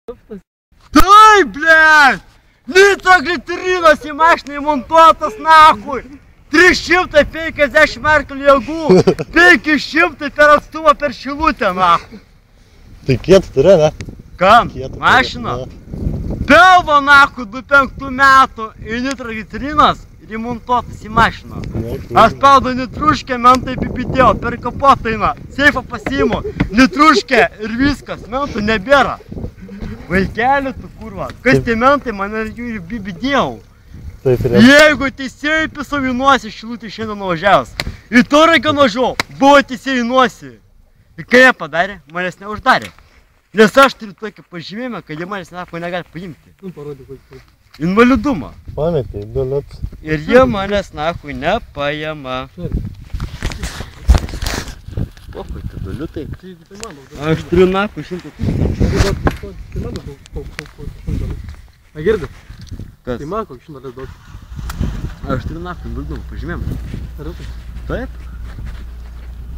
Дай, блядь! Nitrogliterinas į mašiną įmontuotas, nahui! 350 merklių jėgų, 500 per atstumą per šilutę, nahui! Tai kiek turi, ne? Kam? Mašina? Pilvo, nahui, 25 metų į nitrogliterinas ir įmontuotas į mašiną. Aš spaudu nitruškę, mentai pipidėjau, per kapotą eina, seifą pasiimu, nitruškę ir viskas, mentų nebėra. Vaikeli tu, kurva, kas tie mentai, mane jų bibidėjau. Jeigu teisėjai pisau į nosį, šilutį šiandien nuvažiavęs. Į Tauragę nuvažiavau, buvo teisėjai į nosį. Ir ką jie padarė, manęs neuždarė. Nes aš turiu tokį pažymėjimą, kad jie manęs negali paimti. Invalidumą. Pametė, biliet. Ir jie manęs nahui nepaima. Pokoj, tu biliutai. Aš turiu nahui 100 000. A girdi? Kas? Tai man kokį 100 duoti. Aš turiu nahui invalidumą, pažymėjimą. Taip?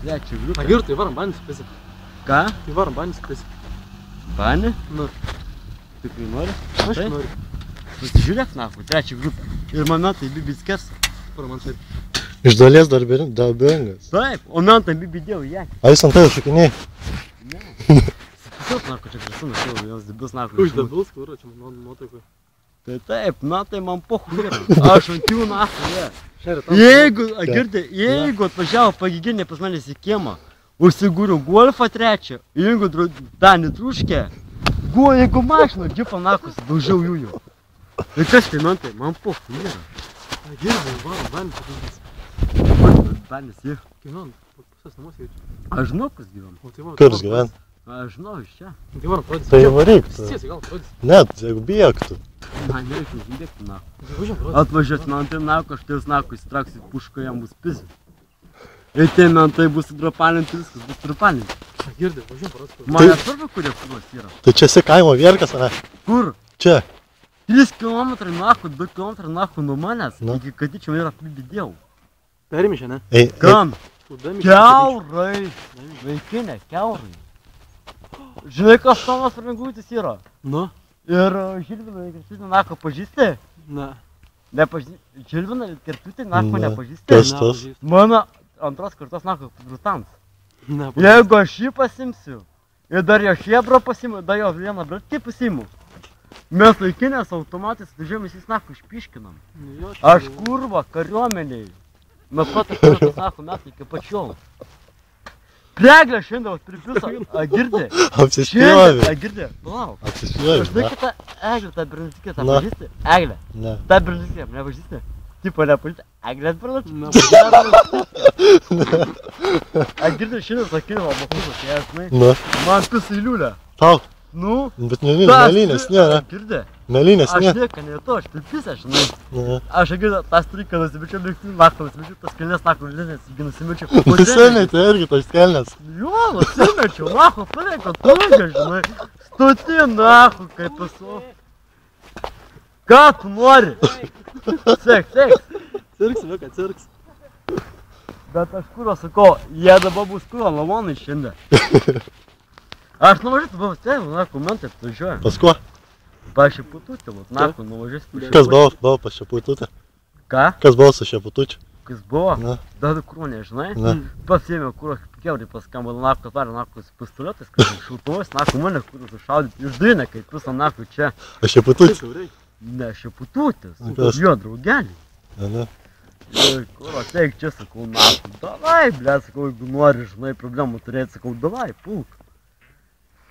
Trečią grupę. A girdi, tai varom banis pisi. Ką? Tai varom banis pisi. Bani? Nu. Tikrai nori? Aš noriu. Pasižiūrėk nahui, trečią grupę. Ir man metai bibidskės. Kur man taip? Iš dalies darbingas. Taip, o mentai bibidėjau ją. A jis ant tai šakiniai? Ne. Sakysiu, nahui, čia krasunas jau, jos dibus nahui. Už darbus, kur, čia man nuotaikui. Tai taip, metai man pohui yra. Aš ant jų nahui, jie. Jeigu, girdi, jeigu atvažiavo pagiginė pas manęs į kiemą, užsigūriu golfą trečią, jeigu danį truškę, jeigu mašino džipą nakus, daužiau jų jau. Ir kas tai mentai, man pohui yra. A girdi, varom banis pisi. Banis, jie. Gyvenam, pusės namus jaučiu. Aš žinau, kas gyvenu. Kur jis gyven? Aš žinau, iš čia. Tai varom parodys. Tai varyk. Tiesiai gal parodys. Net, jeigu bėgtų. Man nereikia užbėgti nahui. Važiuom parodys. Atvažiuos mentai nahui, aš tais nahui įsitrauksiu pušką, jam bus pizė. Ir tie mentai bus dropalinti, viskas bus dropalinti. A girdi, važiuom parodys. Man nesvarbu, kurie kuros yra. Tai čia esi kaimo vierkas, ane? Kur? Čia. 3 km nahui, 2 km nahui nuo manęs, Nu. iki kadyčio yra apibidėjau. Perimišė, ne? Ei, Kam? Udamišė. Kiaurai. Vaikinė, kiaurai. Žinai, kas Tomas Rangutis yra? Nu? Ir Žilviną Kertutį nahui pažįsti? Ne. Nepažįsti. Žilviną Kertutį nahui Ne. nepažįsti? Kas tas? Mano antros kartos nahui grutans. Ne. Jeigu aš jį pasimsiu, ir dar jo šebrą pasimu, dar jo vieną bratį pasimu, mes laikinės automatais važiuojame jis nahui išpiškinam. Aš kurva kariuomeniai. Nuo pat kartos nahui metų iki pačiol. Preglę šiandien pripiso, a girdi? Apsispjovė. A girdi? Palauk. Apsispjovė. Aš žinai, kitą Eglę, tą Bernatskį, tą Na. pažįsti? Eglę. Ne. tą Bernatskį, nepažįsti? Tipo nepažįsti? Eglės Bernatskį. A girdi šiandien sakinimo mokyklos, jie, žinai? Na. Man pisa į liulę. Tau. Nu? Bet mėlynės, ne, ne? Girdi? Mėlynės, Aš ne? nieko ne to, aš pripisa, žinai. Ne. Aš girdi, tą striką nusimečiau, lėktų naktą nusimečiau, tas kelnes naktą nusimečiau, irgi nusimečiau. Nusimetė irgi tos kelnes. Jo, nusimečiau, nahu, paliko, tūgė, žinai. Stuti nahu, kaip esu. Ką tu nori? Sek. Cirks, vėka, cirks. Bet aš kuro sakau, jie dabar bus kuro lavonai šiandien. Aš nuvažiuoju, buvo stebėjau, nahu, man taip važiuoju. Pas kuo? Pa šepututė, nahu, nuvažiuoju. Kas buvo pas šepututę? Ką? Kas buvo su šeputučiu? Kas buvo? Na. Dar kuro nežinai? Na. Pasiėmiau kuro kiaurį paskambino, nahu, kad varė, nahu, su pistoletais, kad šautuvas, nahu, mane kuro sušaudyti. Išdrynė, kaip visą, nahu, čia. A šeputučiu? Ne, šepututės. Kas? Jo, draugelį. Ne. Ir kuro, teik čia, sakau, nahu, davai, ble, sakau, jeigu nori, žinai, problemų turėti, sakau, davai, pulk.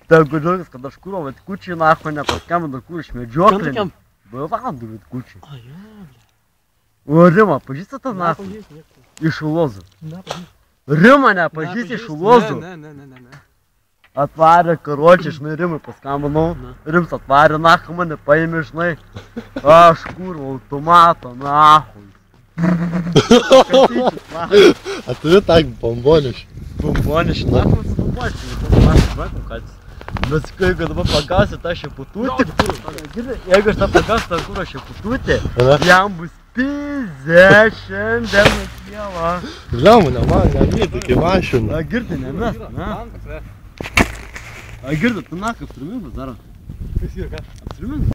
Tegu džiaugias, kad aš kuro vatkučiai, nahu, nepaskambino, kur iš medžioklį. Valandų vatkučiai. A, jo. O Rima, pažįsti tą nahu? Iš Ulozų. Rima nepažįsti iš Ulozų. Ne. Atvarė karočiai, žinai, Rimai paskambinau. Na. Rims atvarė, nahu, mane paėmė, žinai. Aš kurva, automatą, nahu. A turi tą bombonišį? Bombonišį, nahu, su bombonišį. Bet sakai, kad dabar pagausi tą šepututį. Jeigu aš tą pagausiu tą kurą šepututį, jam bus pizė šiandien atjėva. Žemų, ne man, nevytų iki mašinų. A girdi, ne mes, ne? A girdi, tu nakai pirmimus daro. Kas yra ką? Apsirimink.